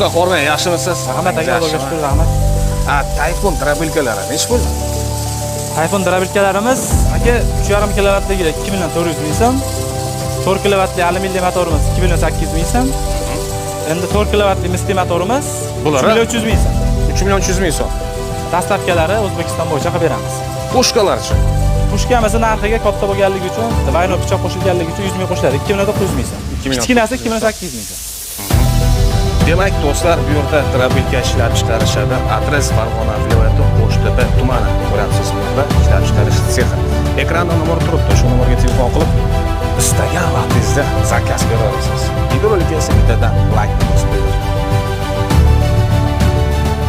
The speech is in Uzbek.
Usta Qormay, yaxshimisiz? Rahmat aka, Xudoga shukr, rahmat. Tayfun drabilkalari nech pul? Tayfun drabilkalarimiz aka 3,5 kilovattligi 2,400,000 so'm. 4 kilovatli alyuminli motorimiz 2,800,000 so'm. Endi 4 kilovatli misti motorimiz 3,300,000 so'm. 3,300,000 so'm. Dastlabkilari O'zbekiston bo'yicha qilib beramiz. Pushkalarchi? Pushkamiz narxiga katta bo'lganligi uchun, vayno pichoq qo'shilganligi uchun 100,000 qo'shiladi. 2,900,000 so'm. Kichkinasi 2,800,000 so'm. Demak, do'stlar, bu yerda drabilka ishlab chiqarishadi. Adres Farg'ona viloyati Qo'shtepa tumani. Ko'ramsiz, bunda ishlab chiqarish sexi. Ekranda nomer turibdi. Shu nomerga telefon qilib, istagan vaqtingizda zakaz bera olasiz. Videorolikka esa bittadan like bosib qo'ying.